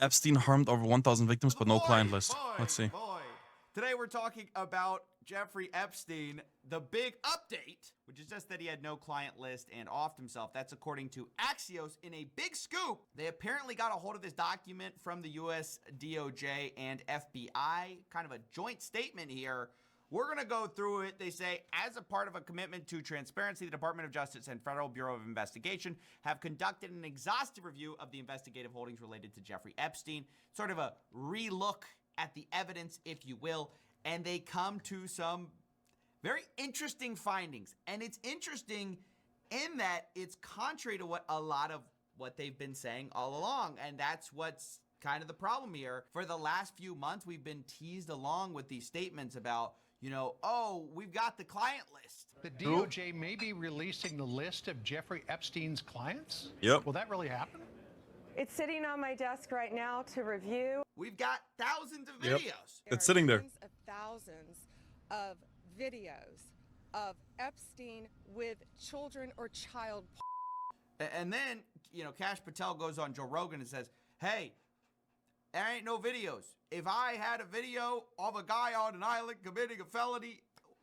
Epstein harmed over 1,000 victims, but no client list. Let's see. Today we're talking about Jeffrey Epstein. The big update, which is just that he had no client list and offed himself. That's according to Axios. In a big scoop, they apparently got a hold of this document from the US DOJ and FBI. Kind of a joint statement here. We're going to go through it. They say, as a part of a commitment to transparency, the Department of Justice and Federal Bureau of Investigation have conducted an exhaustive review of the investigative holdings related to Jeffrey Epstein. Sort of a relook at the evidence, if you will, and they come to some very interesting findings. And it's interesting in that it's contrary to what a lot of what they've been saying all along, and that's what's kind of the problem here. For the last few months, we've been teased along with these statements about, you know, oh, we've got the client list. The DOJ may be releasing the list of Jeffrey Epstein's clients? Yep. Will that really happen? It's sitting on my desk right now to review. We've got thousands of videos. Yep. It's sitting there. Tens of thousands of videos of Epstein with children or child. And then, you know, Kash Patel goes on Joe Rogan and says, hey, there ain't no videos. If I had a video of a guy on an island committing a felony,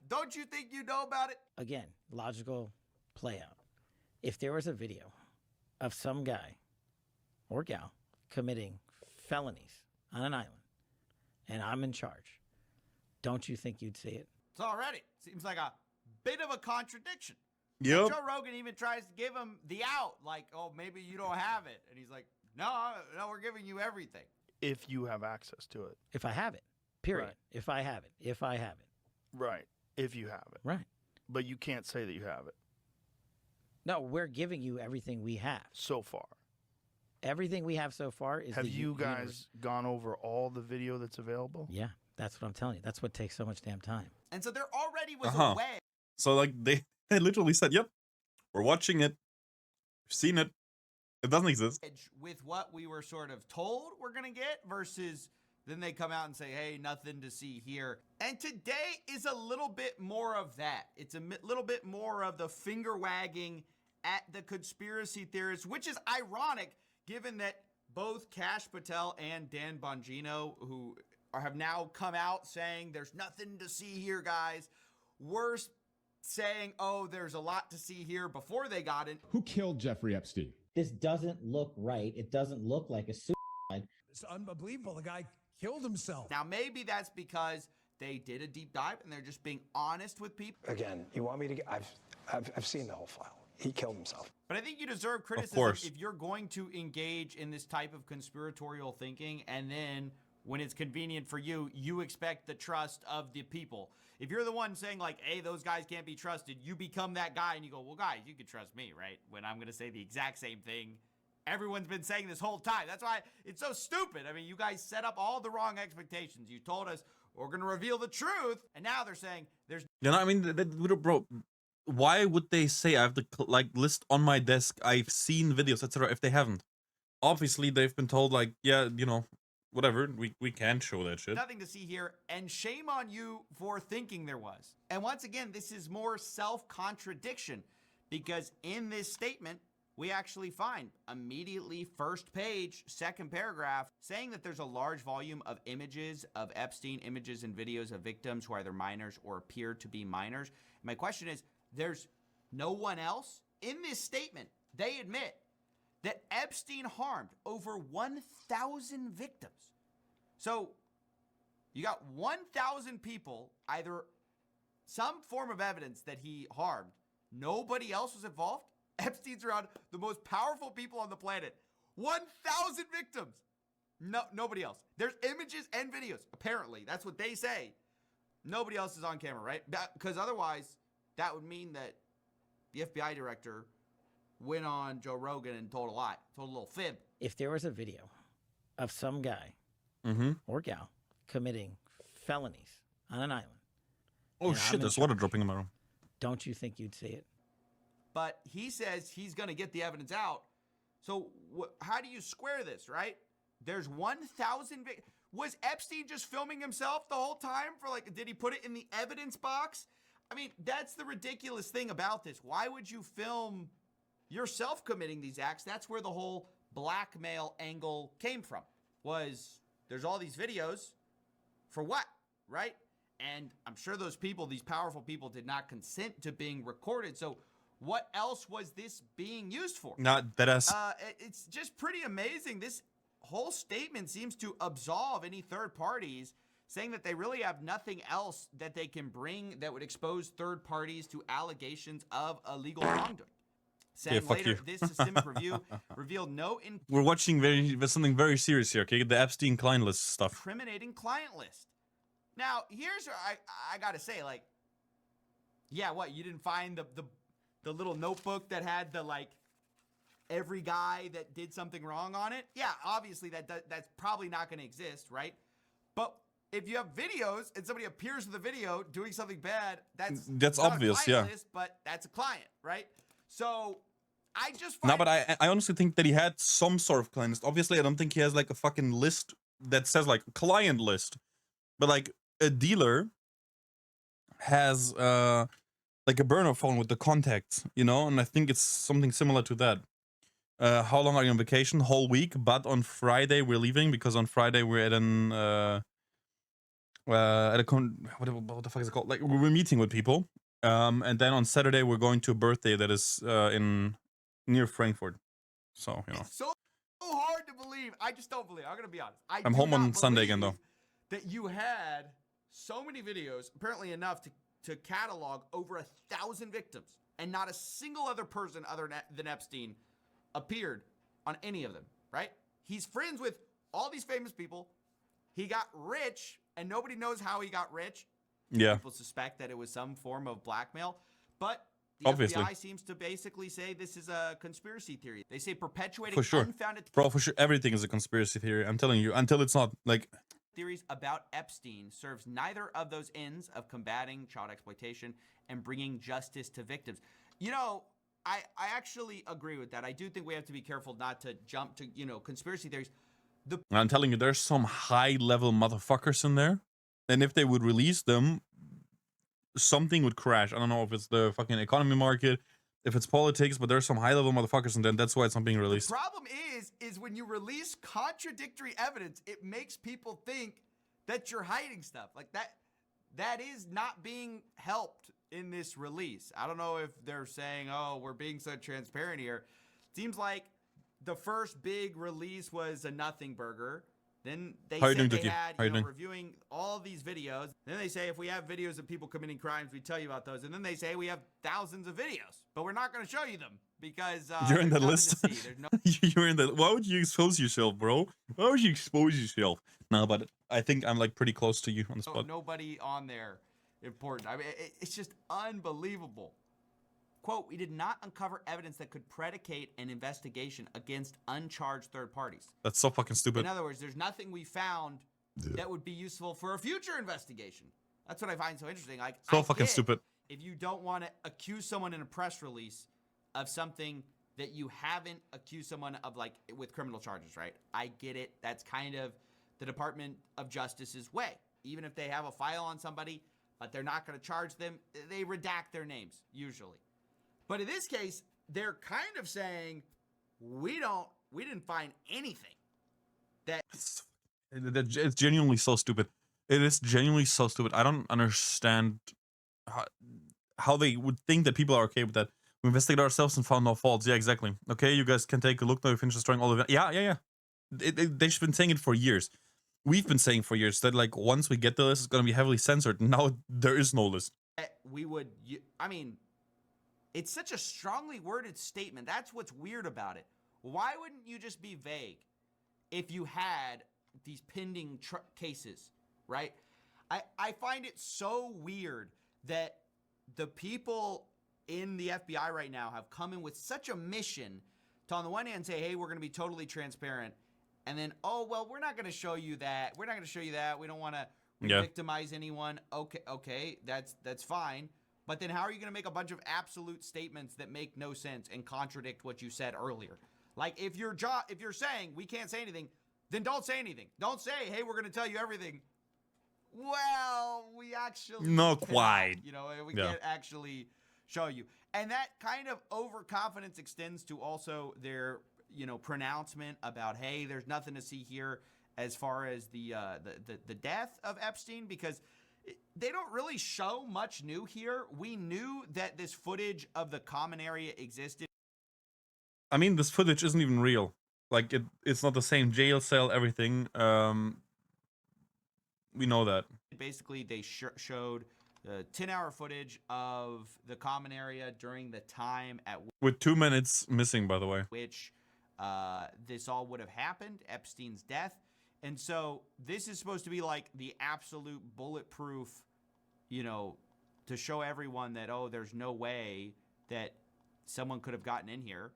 don't you think you know about it? Again, logical play out. If there was a video of some guy or gal committing felonies on an island and I'm in charge, don't you think you'd see it? It's already seems like a bit of a contradiction. Yep. Joe Rogan even tries to give him the out, like, oh, maybe you don't have it. And he's like, no, we're giving you everything. If you have access to it. If I have it, period. Right. If I have it, if I have it. Right. If you have it. Right. But you can't say that you have it. No, we're giving you everything we have. So far. Everything we have so far is Have the you guys universe. gone over all the video that's available? Yeah, that's what I'm telling you. That's what takes so much damn time. And so there already was Uh-huh. a way. So like they literally said, yep, we're watching it. We've seen it. It doesn't exist. With what we were sort of told we're going to get versus then they come out and say, hey, nothing to see here. And today is a little bit more of that. It's a little bit more of the finger wagging at the conspiracy theorists, which is ironic given that both Kash Patel and Dan Bongino, who have now come out saying there's nothing to see here, guys, were saying, oh, there's a lot to see here before they got in. Who killed Jeffrey Epstein? This doesn't look right. It doesn't look like a suicide. It's unbelievable. The guy killed himself. Now, maybe that's because they did a deep dive and they're just being honest with people. Again, you want me to get, I've seen the whole file. He killed himself. But I think you deserve criticism course. if you're going to engage in this type of conspiratorial thinking and then when it's convenient for you, you expect the trust of the people. If you're the one saying like, hey, those guys can't be trusted, you become that guy and you go, well, guys, you can trust me, right? When I'm going to say the exact same thing everyone's been saying this whole time. That's why it's so stupid. I mean, you guys set up all the wrong expectations. You told us we're going to reveal the truth, and now they're saying there's... You know, I mean, bro, why would they say I have the list on my desk, I've seen videos, etc. if they haven't? Obviously, they've been told like, yeah, you know, whatever, we can show that shit. Nothing to see here, and shame on you for thinking there was. And once again, this is more self-contradiction, because in this statement, we actually find immediately first page, second paragraph, saying that there's a large volume of images of Epstein, images and videos of victims who are either minors or appear to be minors. My question is, there's no one else? In this statement, they admit that Epstein harmed over 1,000 victims. So you got 1,000 people, either some form of evidence that he harmed. Nobody else was involved. Epstein's around the most powerful people on the planet. 1,000 victims. No, nobody else. There's images and videos. Apparently, that's what they say. Nobody else is on camera, right? Because otherwise, that would mean that the FBI director went on Joe Rogan and told a lie, told a little fib. If there was a video of some guy or gal committing felonies on an island. Oh shit, there's water dropping in my room. Don't you think you'd see it? But he says he's going to get the evidence out. So how do you square this, right? There's 1,000. Was Epstein just filming himself the whole time for like, did he put it in the evidence box? I mean, that's the ridiculous thing about this. Why would you film yourself committing these acts? That's where the whole blackmail angle came from. was there's all these videos for what, right? And I'm sure those people, these powerful people, did not consent to being recorded. So what else was this being used for? Not that as It's just pretty amazing. This whole statement seems to absolve any third parties, saying that they really have nothing else that they can bring that would expose third parties to allegations of illegal wrongdoing. Saying fuck later, you. this systemic review revealed no we're watching something very serious here, okay? The Epstein client list stuff. incriminating client list. Now, here's where I gotta say, like, yeah, what, you didn't find the little notebook that had the, like, every guy that did something wrong on it? Yeah, obviously that's probably not gonna exist, right? But if you have videos and somebody appears in the video doing something bad, that's not obvious, a client yeah. list, but that's a client, right? So I just No, find but I honestly think that he had some sort of client list. Obviously, I don't think he has like a fucking list that says like client list. But like a dealer has like a burner phone with the contacts, you know, and I think it's something similar to that. How long are you on vacation? Whole week, but on Friday we're leaving because on Friday we're at an what the fuck is it called? Like we're meeting with people. And then on Saturday we're going to a birthday that is in near Frankfurt. So, you know. it's so hard to believe. I just don't believe. I'm gonna be honest. I'm home on Sunday again though. That you had so many videos, apparently enough to catalog over 1,000 victims, and not a single other person other than Epstein appeared on any of them, right? He's friends with all these famous people. He got rich, and nobody knows how he got rich. Yeah. People suspect that it was some form of blackmail, but the Obviously. FBI seems to basically say this is a conspiracy theory. They say perpetuating For sure. unfounded Bro, for sure, everything is a conspiracy theory. I'm telling you, until it's not. Like, theories about Epstein serves neither of those ends of combating child exploitation and bringing justice to victims. You know, I actually agree with that. I do think we have to be careful not to jump to, you know, conspiracy theories. I'm telling you, there's some high-level motherfuckers in there, and if they would release them, something would crash. I don't know if it's the fucking economy market, if it's politics, but there's some high-level motherfuckers, and then that's why it's not being released. The problem is when you release contradictory evidence, it makes people think that you're hiding stuff. Like that is not being helped in this release. I don't know if they're saying, oh, we're being so transparent here. Seems like the first big release was a nothing burger. Then they said they had, you know, reviewing all these videos. Then they say if we have videos of people committing crimes, we tell you about those. And then they say we have thousands of videos, but we're not going to show you them because you're in the list. No You're in the. Why would you expose yourself, bro? Why would you expose yourself? No, but I think I'm like pretty close to you on the spot. Nobody on there important. I mean, it's just unbelievable. Quote, we did not uncover evidence that could predicate an investigation against uncharged third parties. That's so fucking stupid. In other words, there's nothing we found that would be useful for a future investigation. That's what I find so interesting. Like, so fucking stupid. If you don't want to accuse someone in a press release of something that you haven't accused someone of, like with criminal charges, right? I get it. That's kind of the Department of Justice's way. Even if they have a file on somebody, but they're not going to charge them, they redact their names usually. But in this case, they're kind of saying, we didn't find anything that. It's genuinely so stupid. It is genuinely so stupid. I don't understand how they would think that people are okay with that. We investigated ourselves and found no faults. Yeah, exactly. Okay, you guys can take a look now. We finished destroying all of it. Yeah. They've been saying it for years. We've been saying for years that like once we get the list, it's going to be heavily censored. Now there is no list. We would, I mean, it's such a strongly worded statement. That's what's weird about it. Why wouldn't you just be vague if you had these pending cases, right? I find it so weird that the people in the FBI right now have come in with such a mission to, on the one hand, say, hey, we're going to be totally transparent. And then, oh, well, we're not going to show you that. We're not going to show you that. We don't want to victimize anyone. Okay, that's fine. But then how are you going to make a bunch of absolute statements that make no sense and contradict what you said earlier? Like if you're saying we can't say anything, then don't say anything. Don't say, hey, we're going to tell you everything. Well, we actually not cannot, quite. You know, we can't actually show you. And that kind of overconfidence extends to also their, you know, pronouncement about, hey, there's nothing to see here as far as the death of Epstein, because they don't really show much new here. We knew that this footage of the common area existed. I mean, this footage isn't even real. Like, it's not the same jail cell, everything. We know that. Basically, they showed 10-hour footage of the common area during the time at With 2 minutes missing, by the way. which this all would have happened, Epstein's death. And so this is supposed to be like the absolute bulletproof, you know, to show everyone that, oh, there's no way that someone could have gotten in here.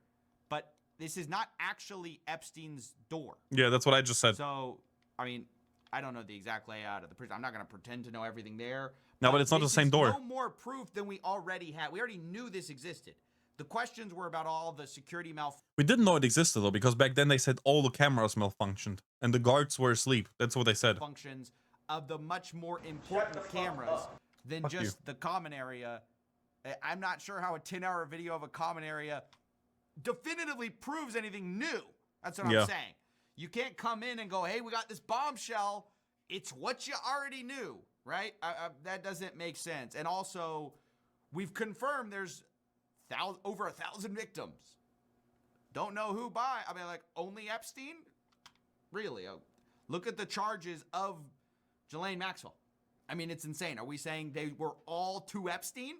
But this is not actually Epstein's door. Yeah, that's what I just said. So, I mean, I don't know the exact layout of the prison. I'm not going to pretend to know everything there. No, but it's not the same door. No more proof than we already had. We already knew this existed. The questions were about all the security We didn't know it existed, though, because back then they said all the cameras malfunctioned and the guards were asleep. That's what they said. Functions of the much more important cameras than Fuck just you. the common area. I'm not sure how a 10-hour video of a common area definitively proves anything new. That's what I'm saying. You can't come in and go, hey, we got this bombshell. It's what you already knew, right? That doesn't make sense. And also, we've confirmed there's over 1,000 victims. Don't know who by. I mean, like, only Epstein? Really? Look at the charges of Ghislaine Maxwell. I mean, it's insane. Are we saying they were all to Epstein?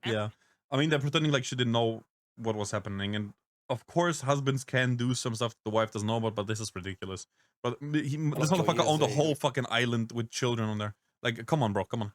Yeah. I mean, they're pretending like she didn't know what was happening. And of course, husbands can do some stuff the wife doesn't know about, but this is ridiculous. But this motherfucker owned a whole fucking island with children on there. Like, come on, bro. Come on.